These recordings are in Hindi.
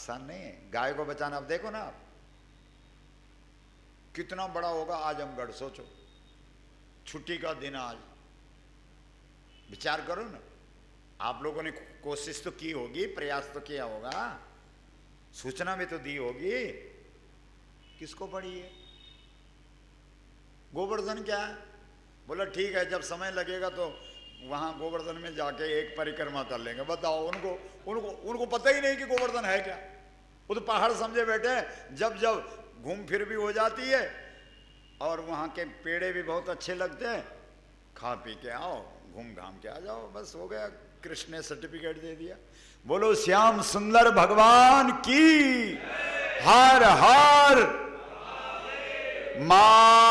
आसान नहीं है गाय को बचाना। अब देखो ना आप कितना बड़ा होगा आजमगढ़, सोचो छुट्टी का दिन आज, विचार करो ना। आप लोगों ने कोशिश तो की होगी, प्रयास तो किया होगा, सूचना भी तो दी होगी, किसको पड़ी है? गोवर्धन क्या है? बोला ठीक है जब समय लगेगा तो वहां गोवर्धन में जाके एक परिक्रमा कर लेंगे। बताओ उनको उनको उनको पता ही नहीं कि गोवर्धन है क्या। वो तो पहाड़ समझे बैठे हैं। जब जब घूम फिर भी हो जाती है और वहां के पेड़े भी बहुत अच्छे लगते हैं, खा पी के आओ, घूम घाम के आ जाओ, बस हो गया। कृष्ण ने सर्टिफिकेट दे दिया। बोलो श्याम सुंदर भगवान की हर हर मां।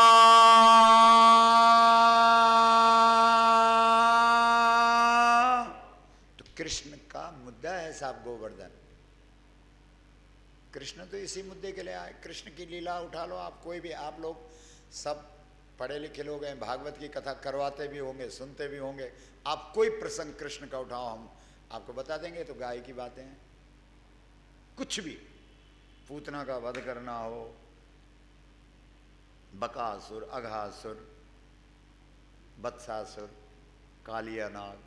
तो कृष्ण का मुद्दा है साहब गोवर्धन। कृष्ण तो इसी मुद्दे के लिए आए। कृष्ण की लीला उठा लो आप, कोई भी, आप लोग सब पढ़े लिखे लोग हैं, भागवत की कथा करवाते भी होंगे, सुनते भी होंगे। आप कोई प्रसंग कृष्ण का उठाओ, हम आपको बता देंगे। तो गाय की बातें हैं, कुछ भी, पूतना का वध करना हो, बकासुर, अघासुर, बत्सासुर, कालिया नाग,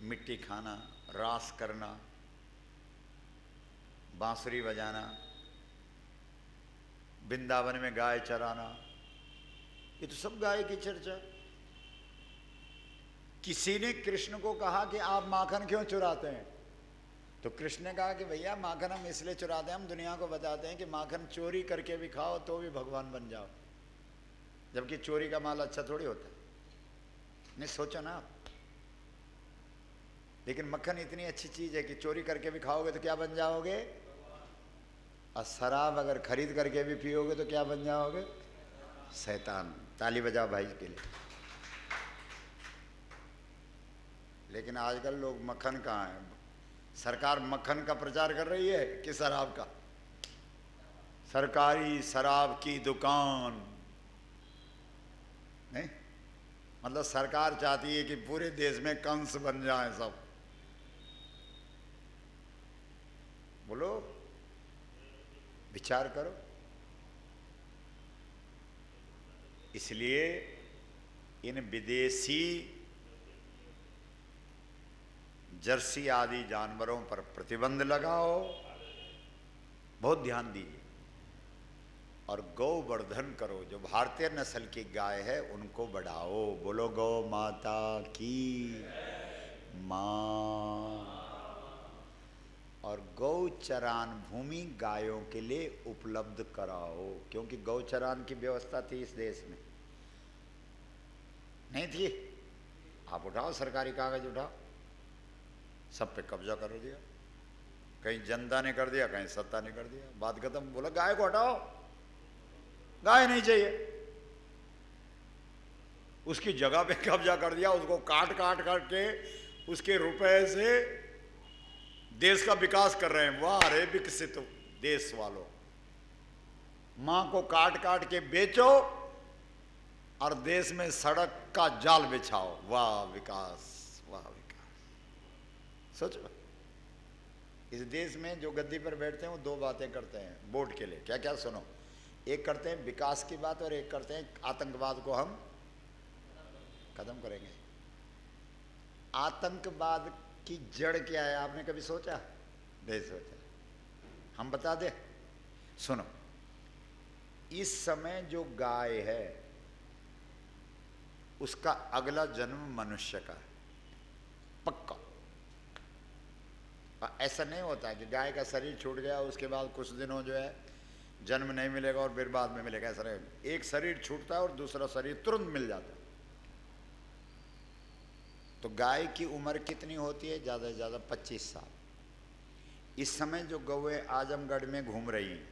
मिट्टी खाना, रास करना, बांसुरी बजाना, वृंदावन में गाय चराना, ये तो सब गाय की चर्चा। किसी ने कृष्ण को कहा कि आप माखन क्यों चुराते हैं? तो कृष्ण ने कहा कि भैया माखन हम इसलिए चुराते हैं, हम दुनिया को बताते हैं कि माखन चोरी करके भी खाओ तो भी भगवान बन जाओ। जबकि चोरी का माल अच्छा थोड़ी होता है, नहीं सोचो ना आप। लेकिन मक्खन इतनी अच्छी चीज है कि चोरी करके भी खाओगे तो क्या बन जाओगे? और शराब अगर खरीद करके भी पियोगे तो क्या बन जाओगे? शैतान। ताली बजाओ भाई के लिए। लेकिन आजकल लोग मक्खन कहाँ है? सरकार मक्खन का प्रचार कर रही है कि शराब का? सरकारी शराब की दुकान नहीं, मतलब सरकार चाहती है कि पूरे देश में कंस बन जाए सब। बोलो, विचार करो। इसलिए इन विदेशी जर्सी आदि जानवरों पर प्रतिबंध लगाओ, बहुत ध्यान दीजिए, और गौवर्धन करो। जो भारतीय नस्ल की गाय है उनको बढ़ाओ। बोलो गौ माता की मां। और गौचरान भूमि गायों के लिए उपलब्ध कराओ, क्योंकि गौचरान की व्यवस्था थी इस देश में, नहीं थी? आप उठाओ, सरकारी कागज उठाओ, सब पे कब्जा कर दिया। कहीं जनता ने कर दिया, कहीं सत्ता ने कर दिया, बात खत्म। बोला गाय को हटाओ, गाय नहीं चाहिए, उसकी जगह पे कब्जा कर दिया। उसको काट काट करके उसके रुपए से देश का विकास कर रहे हैं। वाह रे विकसित देश वालों, मां को काट काट के बेचो और देश में सड़क का जाल बिछाओ। वाह विकास, वाह विकास। सोचो, इस देश में जो गद्दी पर बैठते हैं वो दो बातें करते हैं वोट के लिए। क्या क्या? सुनो, एक करते हैं विकास की बात और एक करते हैं आतंकवाद को हम खत्म करेंगे। आतंकवाद की जड़ क्या है, आपने कभी सोचा? नहीं सोचा। हम बता दें, सुनो। इस समय जो गाय है उसका अगला जन्म मनुष्य का है, पक्का। ऐसा नहीं होता है कि गाय का शरीर छूट गया उसके बाद कुछ दिनों जो है जन्म नहीं मिलेगा और फिर बाद में मिलेगा, ऐसा नहीं। एक शरीर छूटता है और दूसरा शरीर तुरंत मिल जाता है। तो गाय की उम्र कितनी होती है? ज़्यादा से ज़्यादा 25 साल। इस समय जो गौएं आजमगढ़ में घूम रही हैं,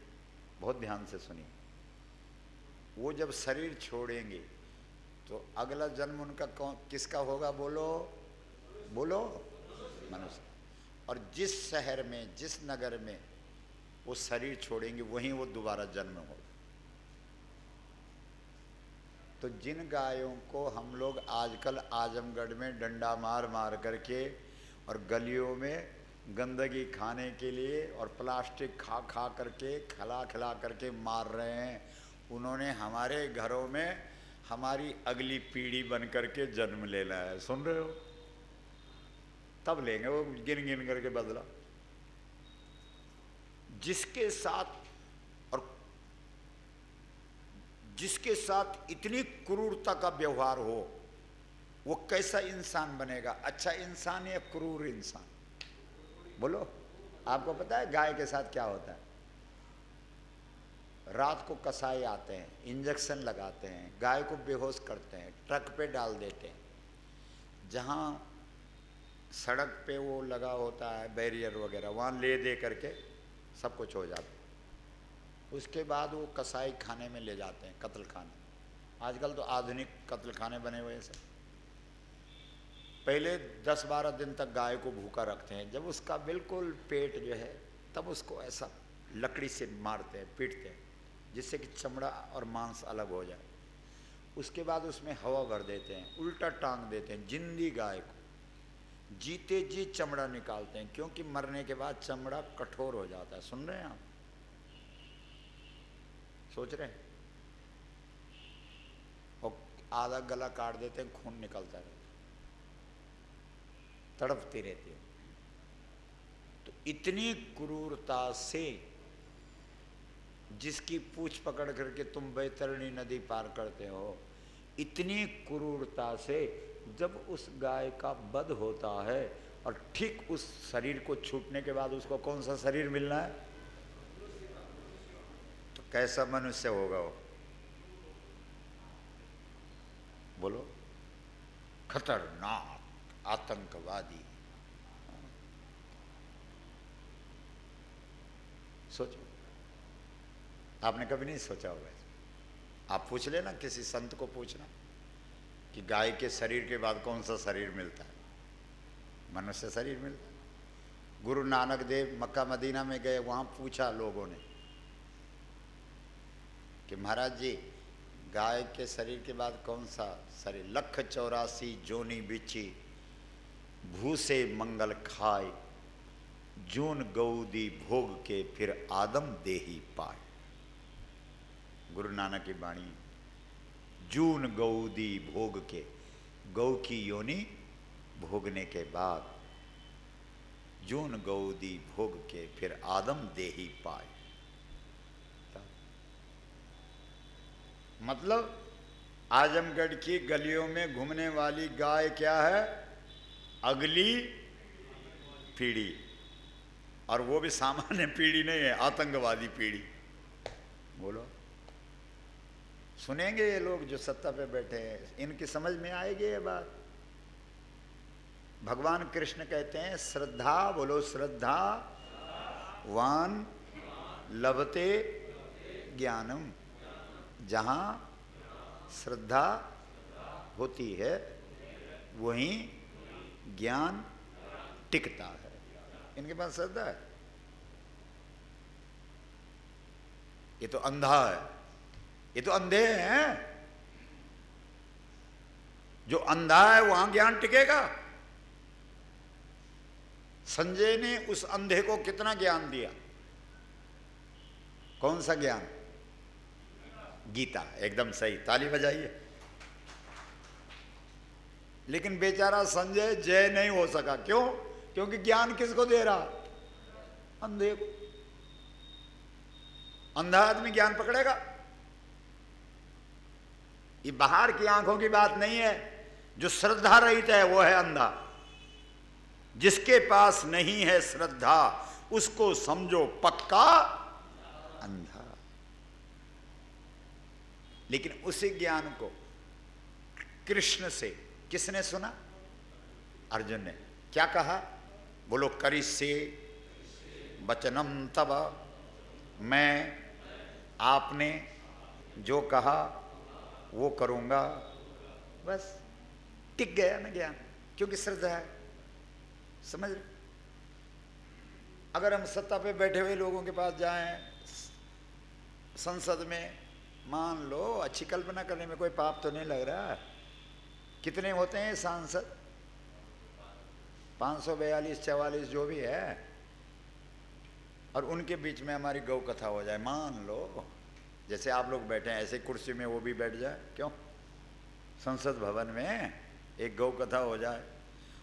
बहुत ध्यान से सुनिए, वो जब शरीर छोड़ेंगे तो अगला जन्म उनका किसका होगा? बोलो बोलो, मनुष्य। और जिस शहर में, जिस नगर में वो शरीर छोड़ेंगे वहीं वो दोबारा जन्म होगा। तो जिन गायों को हम लोग आजकल आजमगढ़ में डंडा मार मार करके और गलियों में गंदगी खाने के लिए और प्लास्टिक खा खा करके खिला खिला करके मार रहे हैं। उन्होंने हमारे घरों में हमारी अगली पीढ़ी बन करके जन्म लेना है, सुन रहे हो? तब लेंगे वो गिन गिन करके बदला। जिसके साथ और जिसके साथ इतनी क्रूरता का व्यवहार हो वो कैसा इंसान बनेगा? अच्छा इंसान या क्रूर इंसान? बोलो। आपको पता है गाय के साथ क्या होता है? रात को कसाई आते हैं, इंजेक्शन लगाते हैं, गाय को बेहोश करते हैं, ट्रक पे डाल देते हैं। जहाँ सड़क पे वो लगा होता है बैरियर वगैरह, वहाँ ले दे करके सब कुछ हो जाता है। उसके बाद वो कसाई खाने में ले जाते हैं, कत्ल खाने। आजकल तो आधुनिक कत्ल खाने बने हुए हैं सब। पहले 10-12 दिन तक गाय को भूखा रखते हैं, जब उसका बिल्कुल पेट जो है तब उसको ऐसा लकड़ी से मारते हैं, पीटते हैं, जिससे कि चमड़ा और मांस अलग हो जाए। उसके बाद उसमें हवा भर देते हैं, उल्टा टांग देते हैं जिंदी गाय को, जीते जी चमड़ा निकालते हैं, क्योंकि मरने के बाद चमड़ा कठोर हो जाता है। सुन रहे हैं आप? सोच रहे हैं? और आधा गला काट देते हैं, खून निकलता रहता है, तड़पती रहती है। तो इतनी क्रूरता से जिसकी पूंछ पकड़ करके तुम बैतरणी नदी पार करते हो, इतनी क्रूरता से जब उस गाय का वध होता है और ठीक उस शरीर को छूटने के बाद उसको कौन सा शरीर मिलना है? तो कैसा मनुष्य होगा वो? बोलो। खतरनाक आतंकवादी। सोचो, आपने कभी नहीं सोचा होगा। आप पूछ लेना, किसी संत को पूछना कि गाय के शरीर के बाद कौन सा शरीर मिलता है? मनुष्य शरीर मिलता है। गुरु नानक देव मक्का मदीना में गए, वहाँ पूछा लोगों ने कि महाराज जी गाय के शरीर के बाद कौन सा शरीर? 184 जोनी बिछी भूसे मंगल खाए, जून गौदी भोग के फिर आदम देही पाए। गुरु नानक की वाणी। जून गौदी भोग के, गौ की योनि भोगने के बाद जून गौदी भोग के फिर आदम देही पाए। मतलब आजमगढ़ की गलियों में घूमने वाली गाय क्या है? अगली पीढ़ी। और वो भी सामान्य पीढ़ी नहीं है, आतंकवादी पीढ़ी। बोलो। सुनेंगे ये लोग जो सत्ता पे बैठे हैं, इनकी समझ में आएगी ये बात? भगवान कृष्ण कहते हैं श्रद्धा, बोलो श्रद्धा वान लभते ज्ञानम। जहाँ श्रद्धा होती है वहीं ज्ञान टिकता है। इनके पास श्रद्धा है? ये तो अंधा है, ये तो अंधे हैं। जो अंधा है वहां ज्ञान टिकेगा? संजय ने उस अंधे को कितना ज्ञान दिया? कौन सा ज्ञान? गीता। एकदम सही, ताली बजाइए। लेकिन बेचारा संजय जय नहीं हो सका। क्यों? क्योंकि ज्ञान किसको दे रहा? अंधे को। अंधा आदमी ज्ञान पकड़ेगा? ये बाहर की आंखों की बात नहीं है। जो श्रद्धा रहित है वो है अंधा। जिसके पास नहीं है श्रद्धा उसको समझो पक्का अंधा। लेकिन उसी ज्ञान को कृष्ण से किसने सुना? अर्जुन ने। क्या कहा? बोलो। करिष्ये वचनम तव। मैं आपने जो कहा वो करूंगा। बस टिक गया ना ज्ञान, क्योंकि श्रद्धा है। समझ रहे? अगर हम सत्ता पे बैठे हुए लोगों के पास जाएं, संसद में, मान लो, अच्छी कल्पना करने में कोई पाप तो नहीं लग रहा। कितने होते हैं सांसद? 542 44 जो भी है, और उनके बीच में हमारी गौ कथा हो जाए। मान लो जैसे आप लोग बैठे हैं ऐसे कुर्सी में वो भी बैठ जाए, क्यों? संसद भवन में एक गौ कथा हो जाए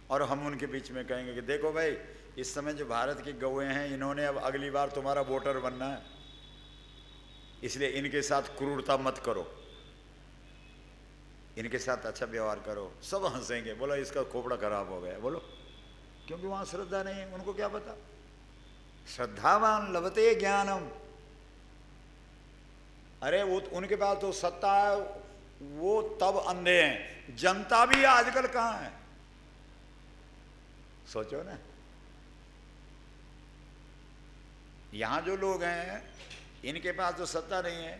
और हम उनके बीच में कहेंगे कि देखो भाई, इस समय जो भारत की गौएं हैं, इन्होंने अब अगली बार तुम्हारा वोटर बनना है, इसलिए इनके साथ क्रूरता मत करो, इनके साथ अच्छा व्यवहार करो। सब हंसेंगे, बोला इसका खोपड़ा खराब हो गया। बोलो, क्योंकि वहां श्रद्धा नहीं है, उनको क्या पता। श्रद्धावान लभते ज्ञानम। अरे वो उनके पास तो सत्ता है, वो तब अंधे हैं। जनता भी आजकल कहां है, सोचो ना। यहां जो लोग हैं इनके पास तो सत्ता नहीं है,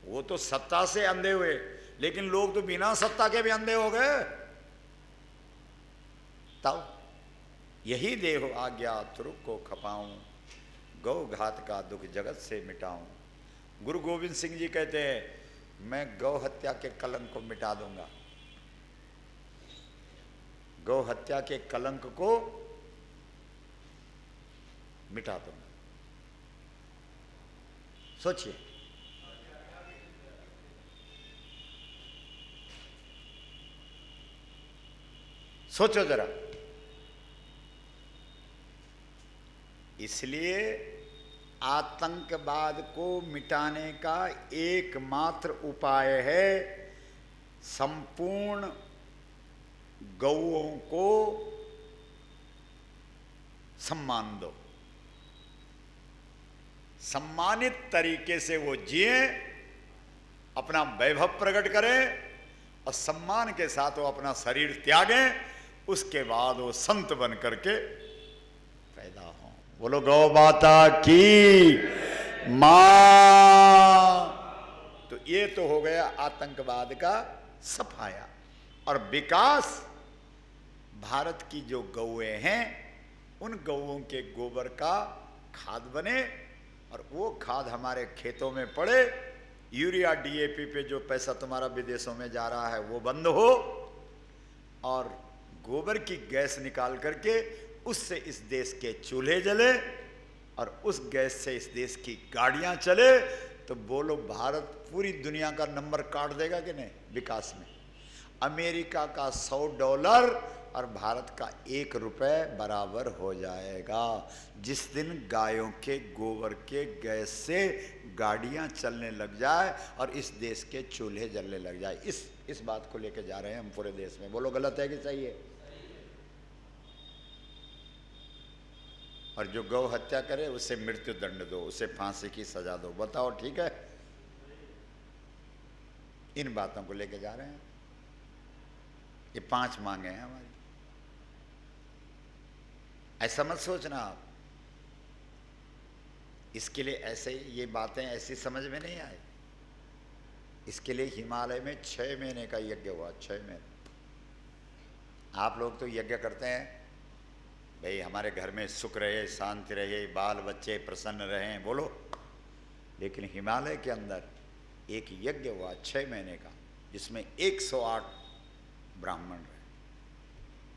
वो तो सत्ता से अंधे हुए, लेकिन लोग तो बिना सत्ता के भी अंधे हो गए। तब यही देहो आज्ञा तुरुक को खपाऊं, गौ घात का दुख जगत से मिटाऊं। गुरु गोविंद सिंह जी कहते हैं, मैं गौ हत्या के कलंक को मिटा दूंगा, गौ हत्या के कलंक को मिटा दूंगा। सोचिए, सोचो जरा। इसलिए आतंकवाद को मिटाने का एकमात्र उपाय है संपूर्ण गौओं को सम्मान दो, सम्मानित तरीके से वो जिए, अपना वैभव प्रकट करें और सम्मान के साथ वो अपना शरीर त्यागें, उसके बाद वो संत बन करके पैदा हो। बोलो गौ माता की मां। तो ये तो हो गया आतंकवाद का सफाया। और विकास, भारत की जो गौएं हैं उन गौओं के गोबर का खाद बने और वो खाद हमारे खेतों में पड़े। यूरिया डीएपी पे जो पैसा तुम्हारा विदेशों में जा रहा है वो बंद हो, और गोबर की गैस निकाल करके उससे इस देश के चूल्हे जले और उस गैस से इस देश की गाड़ियां चले। तो बोलो, भारत पूरी दुनिया का नंबर काट देगा कि नहीं विकास में? अमेरिका का $100 और भारत का ₹1 बराबर हो जाएगा जिस दिन गायों के गोबर के गैस से गाड़ियां चलने लग जाए और इस देश के चूल्हे जलने लग जाए। इस बात को लेकर जा रहे हैं हम पूरे देश में। बोलो, गलत है कि सही है? और जो गौ हत्या करे उसे मृत्यु दंड दो, उसे फांसी की सजा दो। बताओ, ठीक है? इन बातों को लेकर जा रहे हैं। ये 5 मांगे हैं हमारी। ऐसा मत सोचना आप, इसके लिए ऐसे ये बातें ऐसी समझ में नहीं आए। इसके लिए हिमालय में 6 महीने का यज्ञ हुआ। 6 महीने। आप लोग तो यज्ञ करते हैं भाई हमारे घर में सुख रहे, शांति रहे, बाल बच्चे प्रसन्न रहें, बोलो। लेकिन हिमालय के अंदर एक यज्ञ हुआ 6 महीने का, जिसमें 108 ब्राह्मण रहे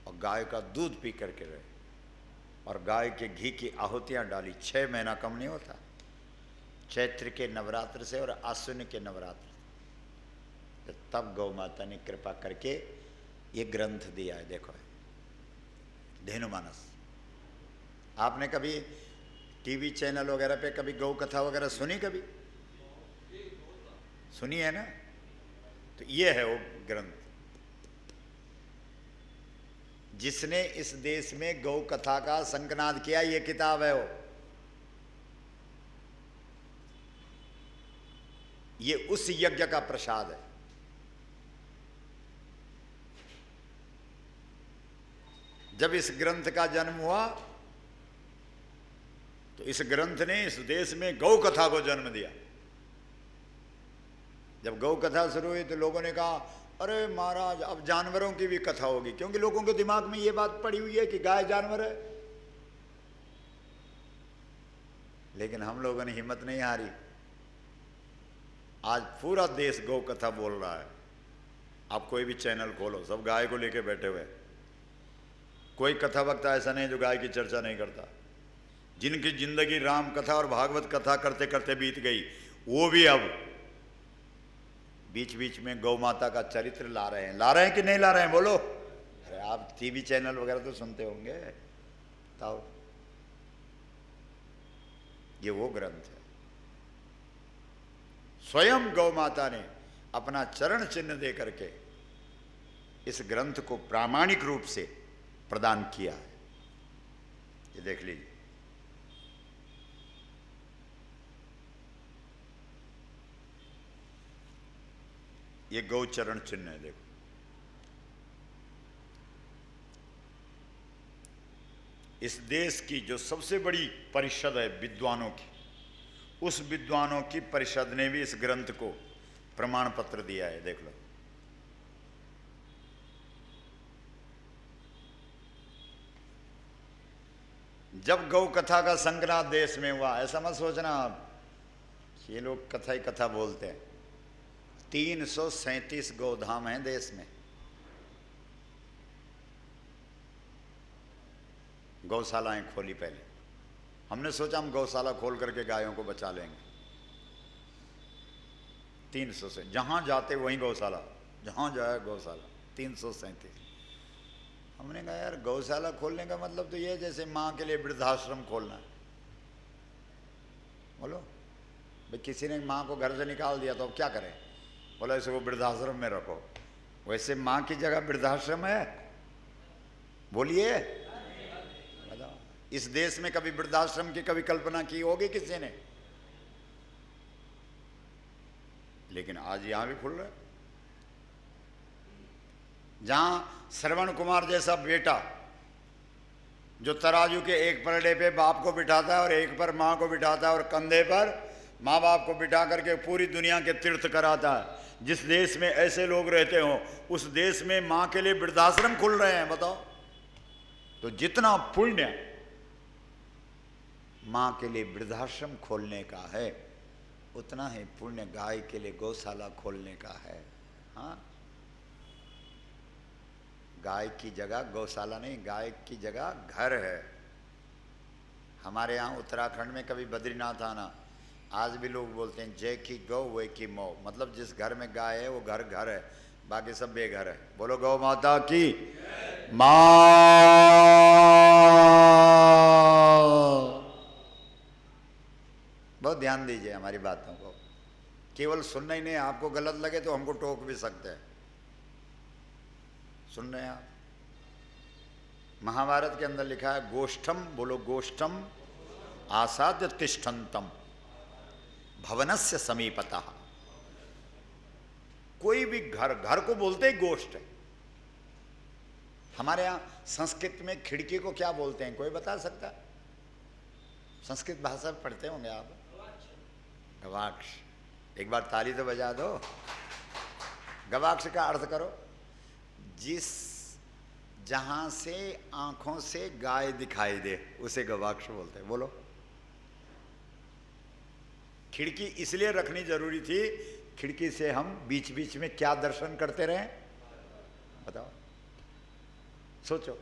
और गाय का दूध पी करके रहे और गाय के घी की आहुतियाँ डाली। 6 महीना कम नहीं होता। चैत्र के नवरात्र से और आश्विन के नवरात्र, तब गौ माता ने कृपा करके ये ग्रंथ दिया है। देखो, धेनुमानस। आपने कभी टीवी चैनल वगैरह पे कभी गौ कथा वगैरह सुनी? कभी सुनी है ना? तो ये है वो ग्रंथ जिसने इस देश में गौ कथा का शंखनाद किया। ये किताब है वो। ये उस यज्ञ का प्रसाद है। जब इस ग्रंथ का जन्म हुआ तो इस ग्रंथ ने इस देश में गौ कथा को जन्म दिया। जब गौ कथा शुरू हुई तो लोगों ने कहा, अरे महाराज अब जानवरों की भी कथा होगी, क्योंकि लोगों के दिमाग में ये बात पड़ी हुई है कि गाय जानवर है। लेकिन हम लोगों ने हिम्मत नहीं हारी। आज पूरा देश गौ कथा बोल रहा है। आप कोई भी चैनल खोलो, सब गाय को लेके बैठे हुए। कोई कथा वक्ता ऐसा नहीं जो गाय की चर्चा नहीं करता। जिनकी जिंदगी राम कथा और भागवत कथा करते करते बीत गई, वो भी अब बीच बीच में गौ माता का चरित्र ला रहे हैं। ला रहे हैं कि नहीं ला रहे हैं, बोलो। अरे आप टीवी चैनल वगैरह तो सुनते होंगे, बताओ। ये वो ग्रंथ है, स्वयं गौ माता ने अपना चरण चिन्ह दे करके इस ग्रंथ को प्रामाणिक रूप से प्रदान किया है। ये देख लीजिए। ये गौ चरण चिन्ह है, देखो। इस देश की जो सबसे बड़ी परिषद है विद्वानों की, उस विद्वानों की परिषद ने भी इस ग्रंथ को प्रमाण पत्र दिया है, देख लो। जब गौ कथा का संग्रह देश में हुआ, ऐसा मत सोचना आप, ये लोग कथा ही कथा बोलते हैं। 337 गौधाम हैं देश में। गौशालाएं खोली पहले। हमने सोचा हम गौशाला खोल करके गायों को बचा लेंगे। 300 से जहां जाते वहीं गौशाला, जहां जाए गौशाला। 337। हमने कहा यार गौशाला खोलने का मतलब तो ये है जैसे माँ के लिए वृद्धाश्रम खोलना है। बोलो भाई, किसी ने माँ को घर से निकाल दिया तो अब क्या करें? बोला इसे वो वृद्धाश्रम में रखो। वैसे माँ की जगह वृद्धाश्रम है? बोलिए, बताओ। इस देश में कभी वृद्धाश्रम की कभी कल्पना की होगी किसी ने? लेकिन आज यहां भी खुल रहा है। जहां श्रवण कुमार जैसा बेटा जो तराजू के एक पलड़े पे बाप को बिठाता है और एक पर माँ को बिठाता है और कंधे पर माँ बाप को बिठा करके पूरी दुनिया के तीर्थ कराता है, जिस देश में ऐसे लोग रहते हो उस देश में माँ के लिए वृद्धाश्रम खुल रहे हैं, बताओ। तो जितना पुण्य माँ के लिए वृद्धाश्रम खोलने का है, उतना ही पुण्य गाय के लिए गौशाला खोलने का है। हाँ, गाय की जगह गौशाला नहीं, गाय की जगह घर है। हमारे यहाँ उत्तराखंड में कभी बद्रीनाथ आना, आज भी लोग बोलते हैं जय की गौ वे की मौ, मतलब जिस घर में गाय है वो घर घर है, बाकी सब बेघर है। बोलो गौ माता की माँ। बहुत ध्यान दीजिए हमारी बातों को, केवल सुनना ही नहीं। आपको गलत लगे तो हमको टोक भी सकते हैं। सुन रहे हैं आप? महाभारत के अंदर लिखा है गोष्ठम, बोलो गोष्ठम आसाद्य तिष्ठन्तम भवनस्य समीपतः। कोई भी घर, घर को बोलते ही गोष्ठ है। हमारे यहां संस्कृत में खिड़की को क्या बोलते हैं, कोई बता सकता? संस्कृत भाषा पढ़ते होंगे आप। गवाक्ष। एक बार ताली तो बजा दो। गवाक्ष का अर्थ करो, जिस जहां से आंखों से गाय दिखाई दे उसे गवाक्ष बोलते हैं। बोलो। खिड़की इसलिए रखनी जरूरी थी, खिड़की से हम बीच बीच में क्या दर्शन करते रहे, बताओ, सोचो।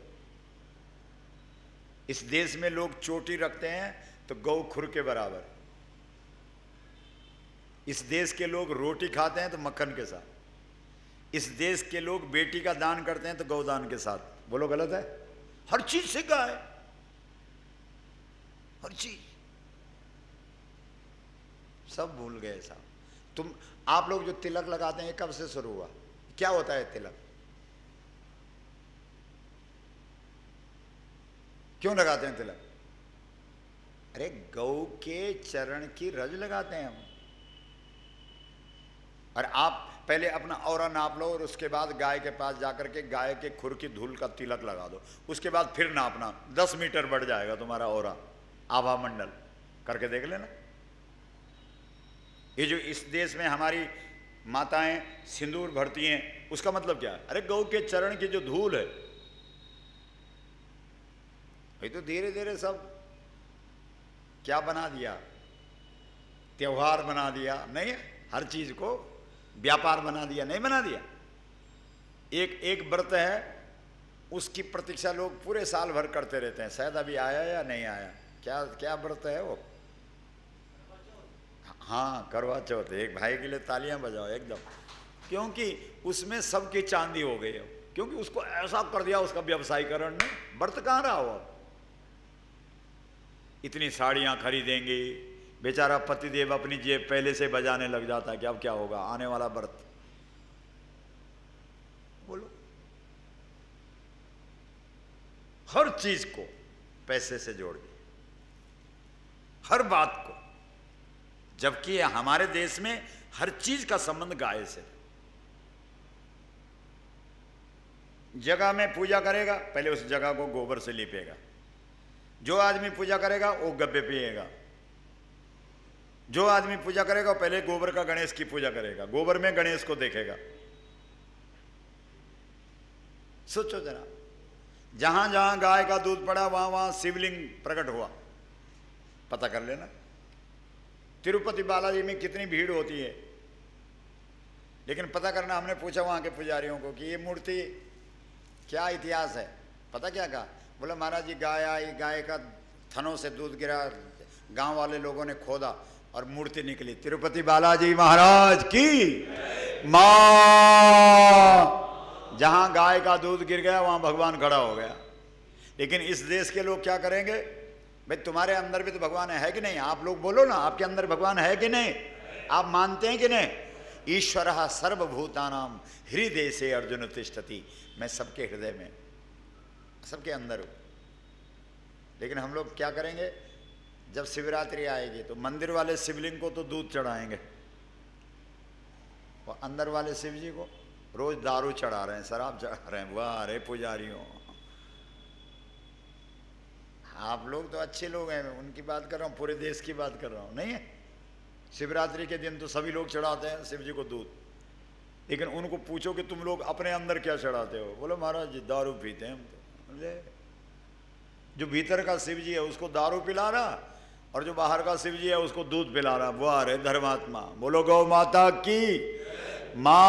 इस देश में लोग चोटी रखते हैं तो गौ खुर के बराबर। इस देश के लोग रोटी खाते हैं तो मक्खन के साथ। इस देश के लोग बेटी का दान करते हैं तो गौदान के साथ। बोलो गलत है? हर चीज से गाय, हर चीज। सब भूल गए साहब। आप लोग जो तिलक लगाते हैं कब से शुरू हुआ? क्या होता है तिलक? क्यों लगाते हैं तिलक? अरे गौ के चरण की रज लगाते हैं हम। और आप पहले अपना औरा नाप लो और उसके बाद गाय के पास जाकर के गाय के खुर की धूल का तिलक लगा दो। उसके बाद फिर नापना, 10 मीटर बढ़ जाएगा तुम्हारा औरा, आभा मंडल। करके देख लेना। ये जो इस देश में हमारी माताएं सिंदूर भरती हैं, उसका मतलब क्या है? अरे गौ के चरण की जो धूल है। ये तो धीरे धीरे सब क्या बना दिया, त्योहार बना दिया। नहीं, हर चीज को व्यापार बना दिया, नहीं बना दिया। एक व्रत है उसकी प्रतीक्षा लोग पूरे साल भर करते रहते हैं, शायद अभी आया या नहीं आया। क्या क्या व्रत है वो? हाँ, करवा चौथ। एक भाई के लिए तालियां बजाओ एकदम, क्योंकि उसमें सबकी चांदी हो गई है, क्योंकि उसको ऐसा कर दिया उसका व्यवसायीकरण ने। व्रत कहाँ रहा हो? इतनी साड़ियां खरीदेंगे, बेचारा पतिदेव अपनी जेब पहले से बजाने लग जाता है कि अब क्या होगा, आने वाला व्रत। बोलो, हर चीज को पैसे से जोड़ दिया, हर बात को, जबकि हमारे देश में हर चीज का संबंध गाय से। जगह में पूजा करेगा, पहले उस जगह को गोबर से लिपेगा। जो आदमी पूजा करेगा वो गब्बे पिएगा। जो आदमी पूजा करेगा पहले गोबर का गणेश की पूजा करेगा, गोबर में गणेश को देखेगा। सोचो जरा, जहां जहां गाय का दूध पड़ा वहां वहां शिवलिंग प्रकट हुआ। पता कर लेना तिरुपति बालाजी में कितनी भीड़ होती है, लेकिन पता करना, हमने पूछा वहां के पुजारियों को कि ये मूर्ति क्या इतिहास है। पता क्या कहा? बोला महाराज जी गाय आई, गाय का थनों से दूध गिरा, गांव वाले लोगों ने खोदा और मूर्ति निकली। तिरुपति बालाजी महाराज की मां। जहां गाय का दूध गिर गया वहां भगवान खड़ा हो गया। लेकिन इस देश के लोग क्या करेंगे? भाई तुम्हारे अंदर भी तो भगवान है कि नहीं? आप लोग बोलो ना, आपके अंदर भगवान है कि नहीं? आप मानते हैं कि नहीं? ईश्वरः सर्वभूतानां हृदय से अर्जुन तिष्ठति। मैं सबके हृदय में, सबके अंदर हूं। लेकिन हम लोग क्या करेंगे? जब शिवरात्रि आएगी तो मंदिर वाले शिवलिंग को तो दूध चढ़ाएंगे, और अंदर वाले शिव जी को रोज दारू चढ़ा रहे हैं, शराब चढ़ा रहे हैं। वाह रे पुजारियों, आप लोग तो अच्छे लोग हैं, उनकी बात कर रहा हूँ, पूरे देश की बात कर रहा हूँ। नहीं है, शिवरात्रि के दिन तो सभी लोग चढ़ाते हैं शिव जी को दूध। लेकिन उनको पूछो कि तुम लोग अपने अंदर क्या चढ़ाते हो? बोलो महाराज जी दारू पीते हैं हम तो। बोले जो भीतर का शिव जी है उसको दारू पिला रहा, और जो बाहर का शिव जी है उसको दूध पिला रहा। वाह रे धर्मात्मा। बोलो गौ माता की मां।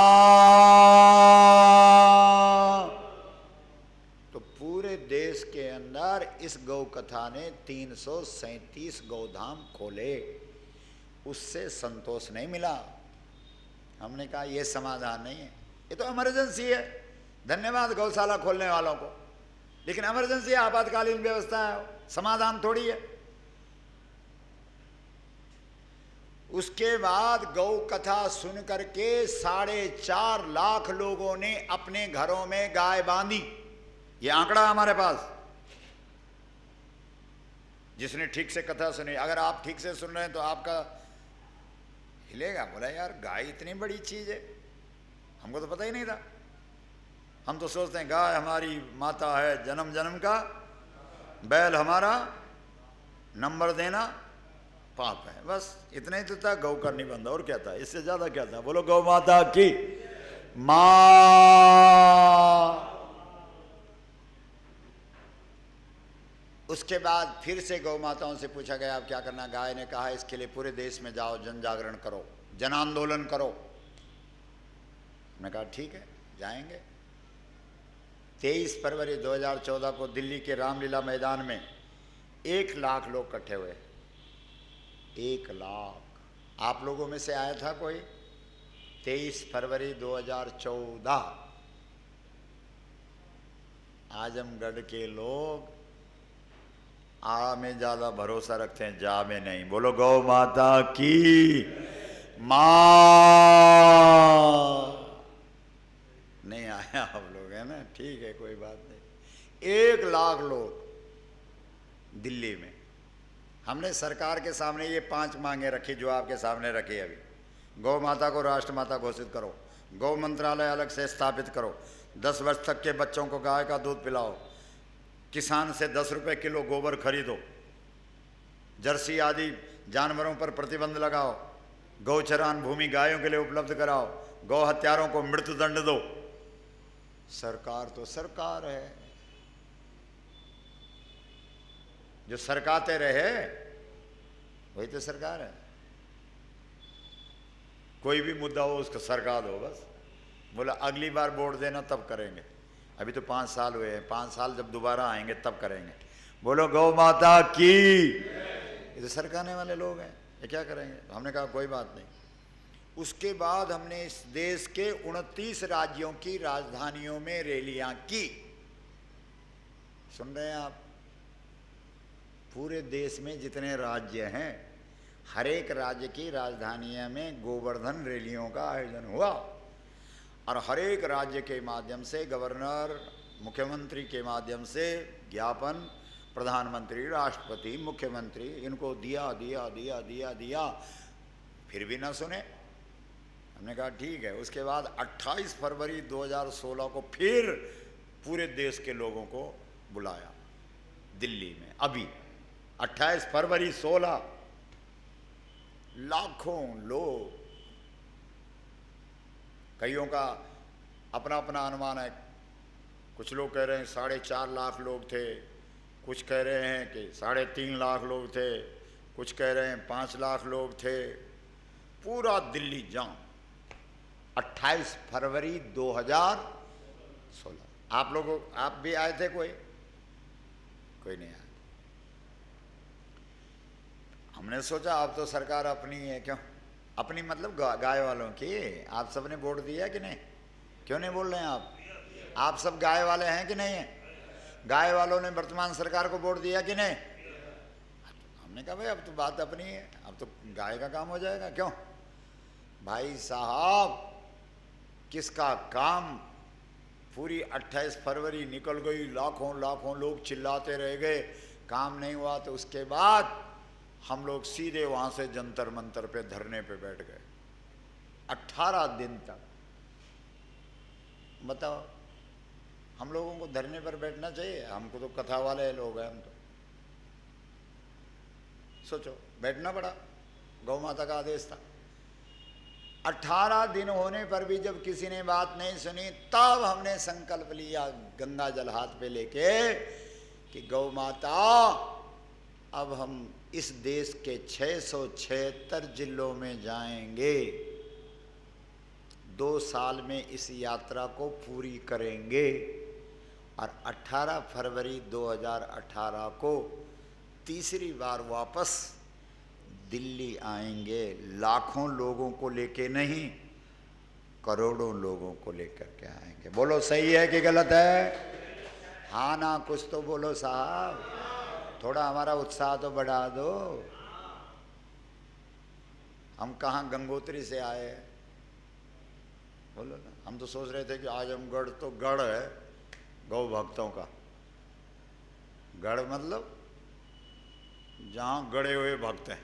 तो पूरे देश के अंदर इस गौ कथा ने 337 गौधाम खोले, उससे संतोष नहीं मिला। हमने कहा यह समाधान नहीं है, ये तो इमरजेंसी है। धन्यवाद गौशाला खोलने वालों को, लेकिन इमरजेंसी आपातकालीन व्यवस्था है, समाधान थोड़ी है। उसके बाद गौ कथा सुन करके 4.5 लाख लोगों ने अपने घरों में गाय बांधी। ये आंकड़ा हमारे पास, जिसने ठीक से कथा सुनी। अगर आप ठीक से सुन रहे हैं तो आपका हिलेगा। बोला यार गाय इतनी बड़ी चीज है, हमको तो पता ही नहीं था। हम तो सोचते हैं गाय हमारी माता है, जन्म जन्म का, बैल हमारा, नंबर देना पाप है। बस इतना ही तो था, गौ का निबंध। और क्या था इससे ज्यादा? क्या था? बोलो गौ माता की मां। उसके बाद फिर से गौ माताओं से पूछा गया अब क्या करना? गाय ने कहा इसके लिए पूरे देश में जाओ, जन जागरण करो, जन आंदोलन करो। मैं कहा ठीक है जाएंगे। 23 फरवरी 2014 को दिल्ली के रामलीला मैदान में 1 लाख लोग इकट्ठे हुए। 1 लाख। आप लोगों में से आया था कोई? 23 फरवरी 2014। आजमगढ़ के लोग आ में ज्यादा भरोसा रखते हैं, जा में नहीं। बोलो गौ माता की मां। नहीं आया आप लोग, है ना? ठीक है कोई बात नहीं। 1 लाख लोग दिल्ली में। हमने सरकार के सामने ये 5 मांगे रखी जो आपके सामने रखी अभी। गौ माता को राष्ट्रमाता घोषित करो, गौ मंत्रालय अलग से स्थापित करो, 10 वर्ष तक के बच्चों को गाय का दूध पिलाओ, किसान से 10 रुपए किलो गोबर खरीदो, जर्सी आदि जानवरों पर प्रतिबंध लगाओ, गौचरान भूमि गायों के लिए उपलब्ध कराओ, गौ हत्यारों को मृत्युदंड दो। सरकार तो सरकार है, जो सरकाते रहे वही तो सरकार है। कोई भी मुद्दा हो उसको सरकार दो बस। बोला अगली बार वोट देना तब करेंगे। अभी तो 5 साल हुए हैं, 5 साल जब दोबारा आएंगे तब करेंगे। बोलो गौ माता की। ये तो सरकाने वाले लोग हैं, ये क्या करेंगे? हमने कहा कोई बात नहीं। उसके बाद हमने इस देश के 29 राज्यों की राजधानियों में रैलियां की। सुन रहे हैं आप? पूरे देश में जितने राज्य हैं, हर एक राज्य की राजधानियों में गोवर्धन रैलियों का आयोजन हुआ और हर एक राज्य के माध्यम से गवर्नर, मुख्यमंत्री के माध्यम से ज्ञापन प्रधानमंत्री, राष्ट्रपति, मुख्यमंत्री इनको दिया दिया दिया दिया दिया, फिर भी ना सुने। हमने कहा ठीक है। उसके बाद 28 फरवरी 2016 को फिर पूरे देश के लोगों को बुलाया दिल्ली में। अभी 28 फरवरी 16, लाखों लोग, कईयों का अपना अपना अनुमान है। कुछ लोग कह रहे हैं 4.5 लाख लोग थे, कुछ कह रहे हैं कि 3.5 लाख लोग थे, कुछ कह रहे हैं 5 लाख लोग थे। पूरा दिल्ली जाम 28 फरवरी 2016। आप भी आए थे? कोई नहीं आया। हमने सोचा अब तो सरकार अपनी है। क्यों अपनी? मतलब गाय वालों की। आप सब ने वोट दिया कि नहीं? क्यों नहीं बोल रहे हैं आप? आप सब गाय वाले हैं कि नहीं है? गाय वालों ने वर्तमान सरकार को वोट दिया कि नहीं? हमने कहा भाई अब तो बात अपनी है, अब तो गाय का काम हो जाएगा। क्यों भाई साहब, किसका काम? पूरी 28 फरवरी निकल गई, लाखों लाखों लोग चिल्लाते रह गए, काम नहीं हुआ। तो उसके बाद हम लोग सीधे वहां से जंतर मंतर पे धरने पे बैठ गए 18 दिन तक। बताओ, हम लोगों को धरने पर बैठना चाहिए? हमको तो कथा वाले लोग हैं हम तो। सोचो, बैठना पड़ा, गौ माता का आदेश था। 18 दिन होने पर भी जब किसी ने बात नहीं सुनी, तब हमने संकल्प लिया गंगा जल हाथ पे लेके कि गौ माता, अब हम इस देश के 676 जिलों में जाएंगे, 2 साल में इस यात्रा को पूरी करेंगे और 18 फरवरी 2018 को तीसरी बार वापस दिल्ली आएंगे। लाखों लोगों को लेके नहीं, करोड़ों लोगों को लेकर के आएंगे। बोलो सही है कि गलत है? हाँ ना, कुछ तो बोलो साहब, थोड़ा हमारा उत्साह तो बढ़ा दो। हम कहाँ गंगोत्री से आए? बोलो ना। हम तो सोच रहे थे कि आजमगढ़ तो गढ़ है गौ भक्तों का। गढ़ मतलब जहाँ गड़े हुए भक्त हैं।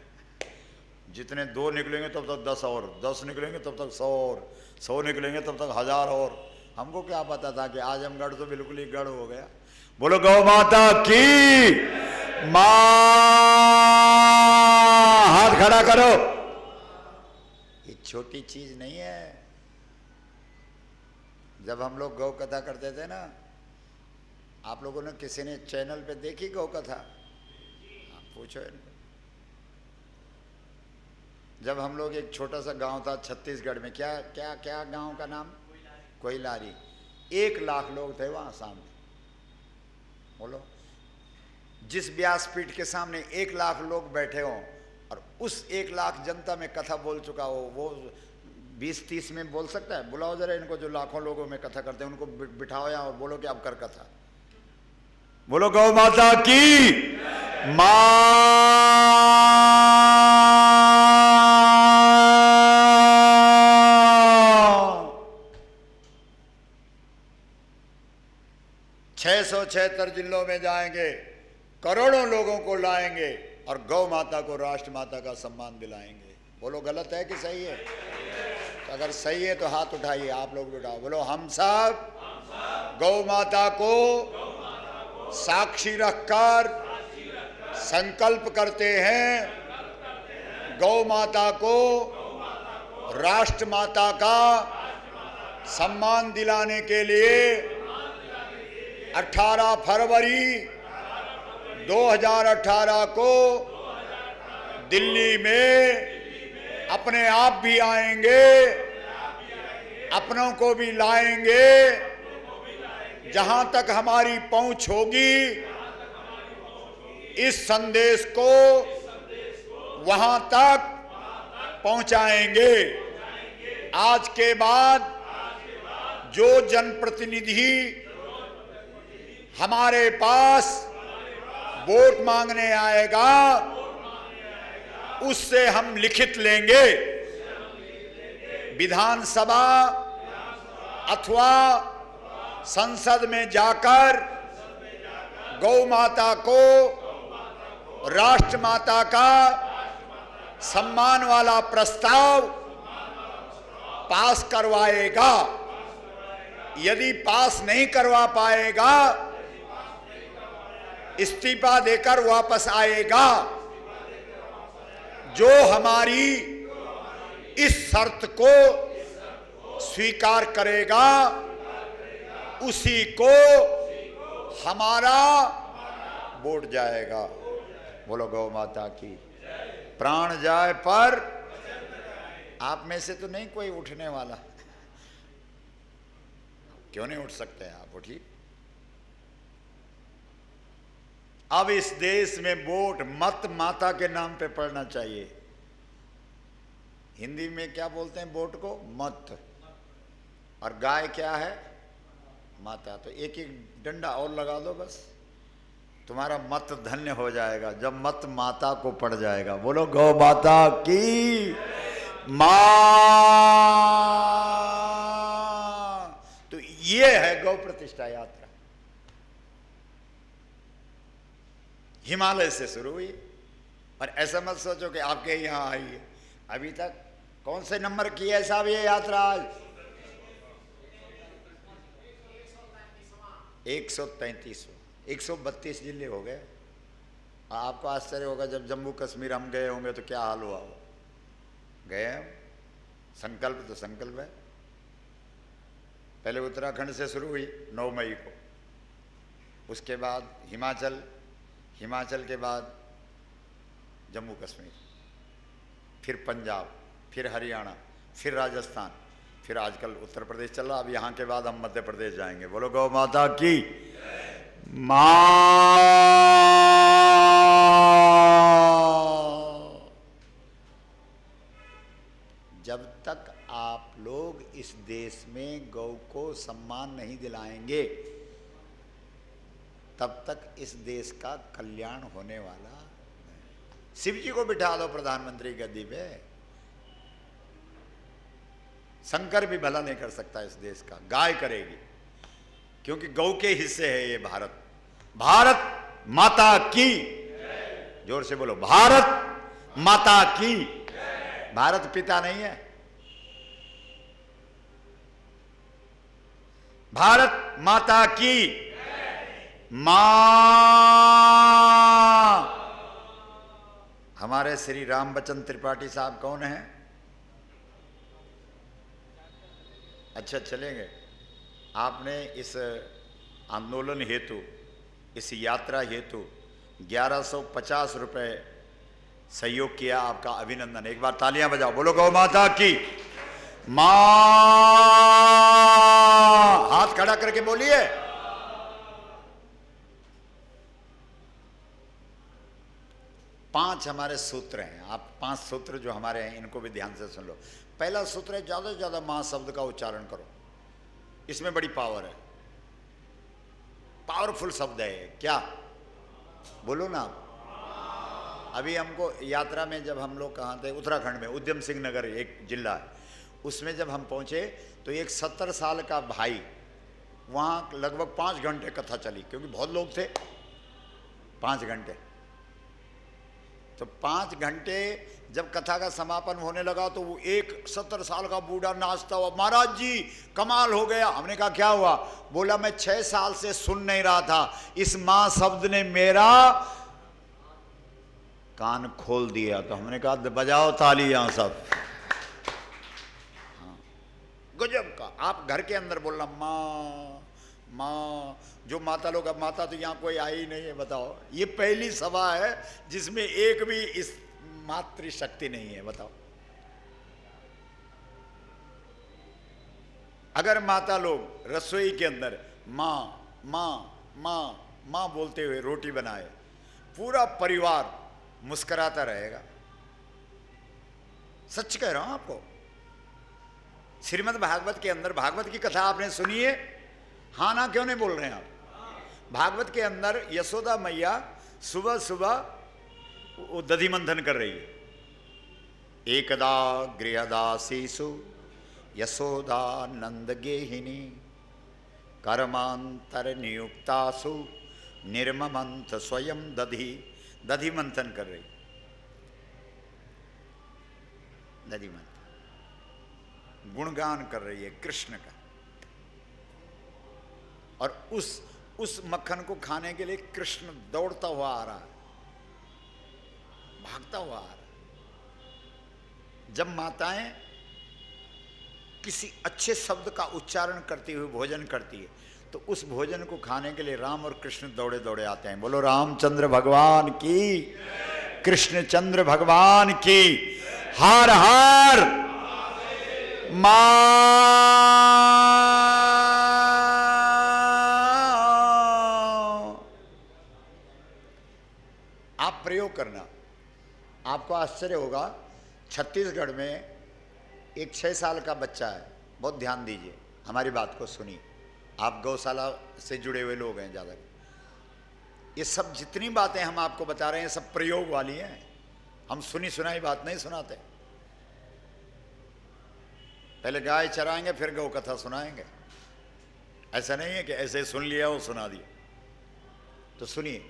जितने 2 निकलेंगे तब तक 10 और, 10 निकलेंगे तब तक 100 और, 100 निकलेंगे तब तक 1000 और। हमको क्या पता था कि आजमगढ़ तो बिल्कुल ही गढ़ हो गया। बोलो गौ माता की। मां, हाथ खड़ा करो। ये छोटी चीज नहीं है। जब हम लोग गौ कथा करते थे ना, आप लोगों ने किसी ने चैनल पे देखी गौ कथा? पूछो इनको। जब हम लोग, एक छोटा सा गांव था छत्तीसगढ़ में, क्या क्या क्या गांव का नाम? कोयलारी। 1 लाख लोग थे वहां सामने। बोलो, जिस व्यासपीठ के सामने 1 लाख लोग बैठे हों और उस 1 लाख जनता में कथा बोल चुका हो, वो 20-30 में बोल सकता है? बुलाओ जरा इनको, जो लाखों लोगों में कथा करते हैं, उनको बिठाओ यहाँ और बोलो कि अब कर कथा। बोलो गौ माता की। मां, 676 जिलों में जाएंगे, करोड़ों लोगों को लाएंगे और गौ माता को राष्ट्र माता का सम्मान दिलाएंगे। बोलो गलत है कि सही है? तो अगर सही है तो हाथ उठाइए, आप लोग उठाओ। बोलो हम सब गौ माता को साक्षी रखकर संकल्प करते हैं, गौ माता को राष्ट्र माता का सम्मान दिलाने के लिए 18 फरवरी 2018 को दिल्ली में अपने आप भी आएंगे, अपनों को भी लाएंगे, जहां तक हमारी पहुंच होगी इस संदेश को वहां तक पहुंचाएंगे। आज के बाद जो जनप्रतिनिधि हमारे पास वोट मांगने आएगा उससे हम लिखित लेंगे, विधानसभा अथवा संसद में जाकर गौ माता को राष्ट्र माता का सम्मान वाला प्रस्ताव पास करवाएगा। यदि पास नहीं करवा पाएगा इस्तीफा देकर वापस आएगा। जो हमारी इस शर्त को स्वीकार करेगा उसी को हमारा वोट जाएगा। बोलो गौ माता की। प्राण जाए पर आप में से तो नहीं कोई उठने वाला। क्यों नहीं उठ सकते हैं आप? उठिए। अब इस देश में वोट मत माता के नाम पे पड़ना चाहिए। हिंदी में क्या बोलते हैं वोट को? मत। और गाय क्या है? माता। तो एक एक डंडा और लगा दो, बस तुम्हारा मत धन्य हो जाएगा जब मत माता को पड़ जाएगा। बोलो गौ माता की। मां। तो ये है गौ प्रतिष्ठा यात्रा। हिमालय से शुरू हुई। और ऐसा मत सोचो कि आपके यहां आई है। अभी तक कौन से नंबर की है साहब ये यात्रा? आज 133। 132 जिले हो गए। आपको आश्चर्य होगा जब जम्मू कश्मीर हम गए होंगे तो क्या हाल हुआ हो। गए हम। संकल्प तो संकल्प है। पहले उत्तराखंड से शुरू हुई 9 मई को, उसके बाद हिमाचल, हिमाचल के बाद जम्मू कश्मीर, फिर पंजाब, फिर हरियाणा, फिर राजस्थान, फिर आजकल उत्तर प्रदेश चल रहा। अब यहाँ के बाद हम मध्य प्रदेश जाएंगे। बोलो गौ माता की। मां। जब तक आप लोग इस देश में गौ को सम्मान नहीं दिलाएंगे तब तक इस देश का कल्याण होने वाला नहीं। शिव जी को बिठा दो प्रधानमंत्री गद्दी पे, शंकर भी भला नहीं कर सकता इस देश का। गाय करेगी, क्योंकि गौ के हिस्से है ये भारत। भारत माता की। जोर से बोलो भारत माता की। भारत पिता नहीं है, भारत माता की। मां। हमारे श्री रामबचन त्रिपाठी साहब कौन है? अच्छा चलेंगे। आपने इस आंदोलन हेतु, इस यात्रा हेतु 1150 रुपए सहयोग किया। आपका अभिनंदन। एक बार तालियां बजाओ। बोलो गौ माता की। मां। हाथ खड़ा करके बोलिए। पांच हमारे सूत्र हैं। आप 5 सूत्र जो हमारे हैं इनको भी ध्यान से सुन लो। पहला सूत्र है ज्यादा से ज्यादा मां शब्द का उच्चारण करो। इसमें बड़ी पावर है। पावरफुल शब्द है। क्या? बोलो ना आप। अभी हमको यात्रा में जब हम लोग कहाँ थे, उत्तराखंड में उद्यम सिंह नगर एक जिला है, उसमें जब हम पहुंचे तो एक 70 साल का भाई, वहाँ लगभग 5 घंटे कथा चली, क्योंकि बहुत लोग थे। 5 घंटे। तो 5 घंटे जब कथा का समापन होने लगा तो वो एक 70 साल का बूढ़ा नाचता हुआ, महाराज जी कमाल हो गया। हमने कहा क्या हुआ? बोला मैं 6 साल से सुन नहीं रहा था, इस मां शब्द ने मेरा कान खोल दिया। तो हमने कहा बजाओ तालियां सब। हाँ। गजब का। आप घर के अंदर बोलना मां मां। जो माता लोग, अब माता तो यहाँ कोई आई नहीं है, बताओ। ये पहली सभा है जिसमें एक भी इस मातृशक्ति नहीं है, बताओ। अगर माता लोग रसोई के अंदर मां माँ माँ माँ बोलते हुए रोटी बनाए, पूरा परिवार मुस्कुराता रहेगा। सच कह रहा हूं आपको। श्रीमद् भागवत के अंदर, भागवत की कथा आपने सुनी है? हाँ ना क्यों नहीं बोल रहे हैं आप? भागवत के अंदर यशोदा मैया सुबह सुबह वो दधि मंथन कर रही है। एकदा गृहदासीसु यशोदा नंद गेहिनी कर्मांतर नियुक्तासु निर्ममंथ स्वयं दधि। दधि मंथन कर रही, दधि मंथन, गुणगान कर रही है कृष्ण का। और उस मक्खन को खाने के लिए कृष्ण दौड़ता हुआ आ रहा है, भागता हुआ आ रहा है। जब माताएं किसी अच्छे शब्द का उच्चारण करती हुई भोजन करती है तो उस भोजन को खाने के लिए राम और कृष्ण दौड़े दौड़े आते हैं। बोलो रामचंद्र भगवान की, कृष्णचंद्र भगवान की, हर हर मां। आप प्रयोग करना, आपको आश्चर्य होगा। छत्तीसगढ़ में एक 6 साल का बच्चा है, बहुत ध्यान दीजिए, हमारी बात को सुनिए। आप गौशाला से जुड़े हुए लोग हैं ज़्यादा। ये सब जितनी बातें हम आपको बता रहे हैं सब प्रयोग वाली हैं, हम सुनी सुनाई बात नहीं सुनाते। पहले गाय चराएंगे फिर गौ कथा सुनाएंगे, ऐसा नहीं है कि ऐसे सुन लिया वो सुना दिया। तो सुनिए,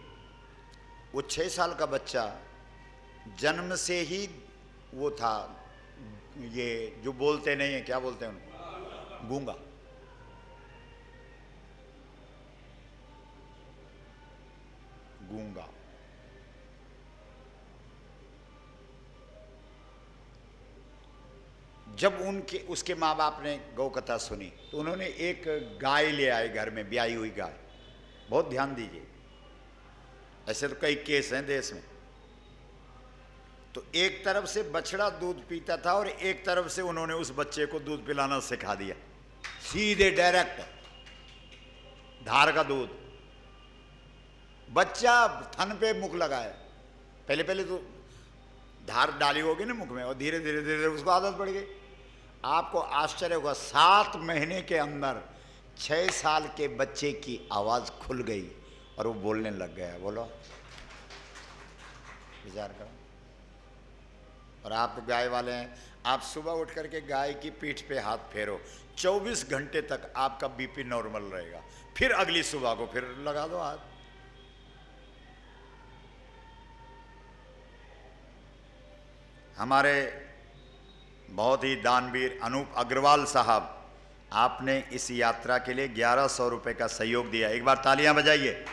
वो 6 साल का बच्चा जन्म से ही वो था, ये जो बोलते नहीं है, क्या बोलते हैं उनको, गूंगा। गूंगा। जब उसके माँ बाप ने गौ कथा सुनी तो उन्होंने एक गाय ले आए घर में, ब्याई हुई गाय। बहुत ध्यान दीजिए, ऐसे तो कई केस हैं देश में। तो एक तरफ से बछड़ा दूध पीता था और एक तरफ से उन्होंने उस बच्चे को दूध पिलाना सिखा दिया, सीधे डायरेक्ट धार का दूध। बच्चा थन पे मुख लगाए, पहले पहले तो धार डाली होगी ना मुख में, और धीरे धीरे धीरे उसको आदत पड़ गई। आपको आश्चर्य होगा, 7 महीने के अंदर 6 साल के बच्चे की आवाज खुल गई और वो बोलने लग गया। बोलो, विचार करो। और आप तो गाय वाले हैं, आप सुबह उठ करके गाय की पीठ पे हाथ फेरो, 24 घंटे तक आपका बीपी नॉर्मल रहेगा। फिर अगली सुबह को फिर लगा दो हाथ। हमारे बहुत ही दानवीर अनूप अग्रवाल साहब, आपने इस यात्रा के लिए 1100 रुपये का सहयोग दिया। एक बार तालियां बजाइए।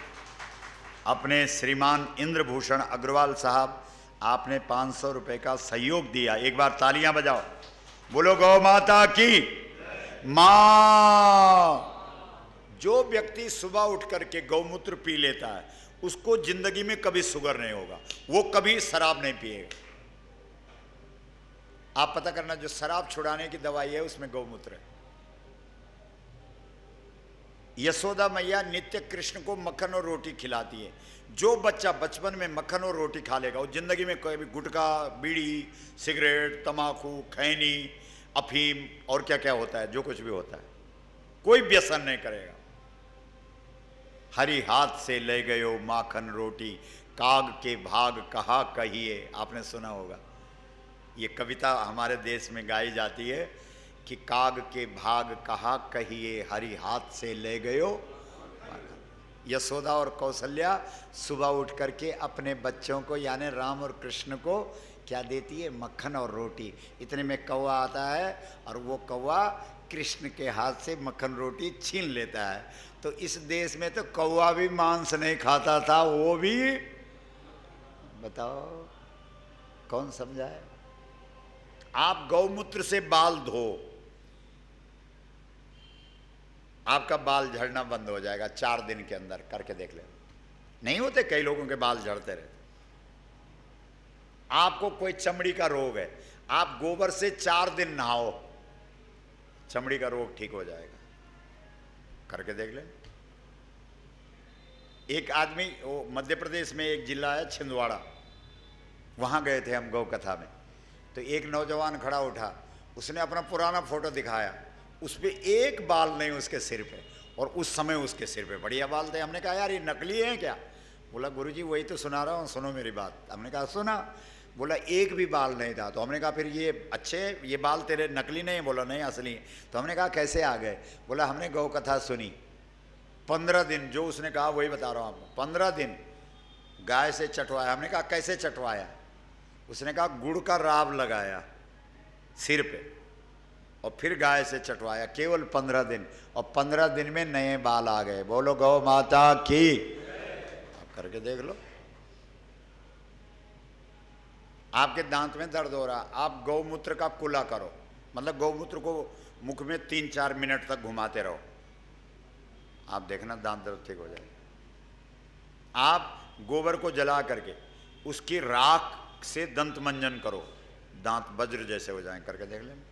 अपने श्रीमान इंद्रभूषण अग्रवाल साहब, आपने 500 रुपये का सहयोग दिया। एक बार तालियां बजाओ। बोलो गौ माता की मां। जो व्यक्ति सुबह उठ करके गौमूत्र पी लेता है उसको जिंदगी में कभी शुगर नहीं होगा, वो कभी शराब नहीं पिएगा। आप पता करना, जो शराब छुड़ाने की दवाई है उसमें गौमूत्र है। यशोदा मैया नित्य कृष्ण को मक्खन और रोटी खिलाती है। जो बच्चा बचपन में मक्खन और रोटी खा लेगा वो जिंदगी में कोई भी गुटखा, बीड़ी, सिगरेट, तम्बाकू, खैनी, अफीम और क्या क्या होता है, जो कुछ भी होता है, कोई व्यसन नहीं करेगा। हरी हाथ से ले गयो माखन रोटी, काग के भाग कहा कहिए। आपने सुना होगा, ये कविता हमारे देश में गाई जाती है कि काग के भाग कहा कहिए, हरी हाथ से ले गयो। यशोदा और कौशल्या सुबह उठ करके अपने बच्चों को यानी राम और कृष्ण को क्या देती है? मक्खन और रोटी। इतने में कौवा आता है और वो कौवा कृष्ण के हाथ से मक्खन रोटी छीन लेता है। तो इस देश में तो कौवा भी मांस नहीं खाता था, वो भी, बताओ कौन समझाए? आप गौमूत्र से बाल धो, आपका बाल झड़ना बंद हो जाएगा 4 दिन के अंदर। करके देख ले। नहीं होते कई लोगों के बाल झड़ते रहते। आपको कोई चमड़ी का रोग है, आप गोबर से 4 दिन नहाओ, चमड़ी का रोग ठीक हो जाएगा। करके देख ले। एक आदमी, वो मध्य प्रदेश में एक जिला है छिंदवाड़ा, वहाँ गए थे हम गौ कथा में। तो एक नौजवान खड़ा उठा, उसने अपना पुराना फोटो दिखाया, उस पर एक बाल नहीं उसके सिर पे, और उस समय उसके सिर पे बढ़िया बाल थे। हमने कहा यार ये नकली है क्या? बोला गुरुजी वही तो सुना रहा हूँ, सुनो मेरी बात। हमने कहा सुना। बोला एक भी बाल नहीं था। तो हमने कहा फिर ये अच्छे, ये बाल तेरे नकली नहीं? बोला नहीं असली है। तो हमने कहा कैसे आ गए? बोला हमने गौ कथा सुनी, 15 दिन, जो उसने कहा वही बता रहा हूँ आपको, 15 दिन गाय से चटवाया। हमने कहा कैसे चटवाया? उसने कहा गुड़ का राब लगाया सिर पे और फिर गाय से चटवाया, केवल 15 दिन, और 15 दिन में नए बाल आ गए। बोलो गौ माता की। आप करके देख लो। आपके दांत में दर्द हो रहा, आप गौमूत्र का कुला करो, मतलब गौमूत्र को मुख में 3-4 मिनट तक घुमाते रहो, आप देखना दांत दर्द ठीक हो जाए। आप गोबर को जला करके उसकी राख से दंत मंजन करो, दांत वज्र जैसे हो जाएं, करके देख लेना।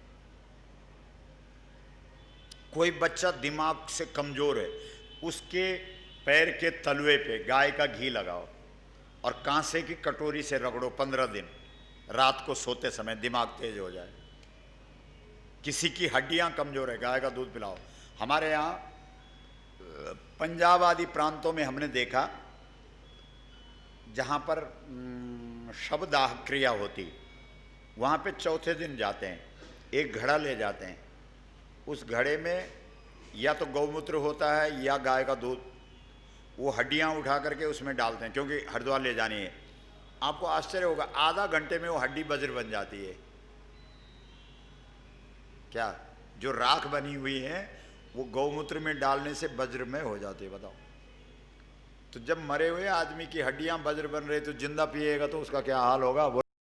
कोई बच्चा दिमाग से कमजोर है, उसके पैर के तलवे पे गाय का घी लगाओ और कांसे की कटोरी से रगड़ो 15 दिन, रात को सोते समय दिमाग तेज हो जाए। किसी की हड्डियां कमजोर है, गाय का दूध पिलाओ। हमारे यहाँ पंजाब आदि प्रांतों में हमने देखा, जहाँ पर शवदाह क्रिया होती, वहाँ पे चौथे दिन जाते हैं, एक घड़ा ले जाते हैं, उस घड़े में या तो गौमूत्र होता है या गाय का दूध, वो हड्डियाँ उठा करके उसमें डालते हैं, क्योंकि हरिद्वार ले जानी है। आपको आश्चर्य होगा, आधा घंटे में वो हड्डी वज्र बन जाती है। क्या जो राख बनी हुई है वो गौमूत्र में डालने से वज्र में हो जाती है, बताओ। तो जब मरे हुए आदमी की हड्डियां वज्र बन रही तो जिंदा पिएगा तो उसका क्या हाल होगा?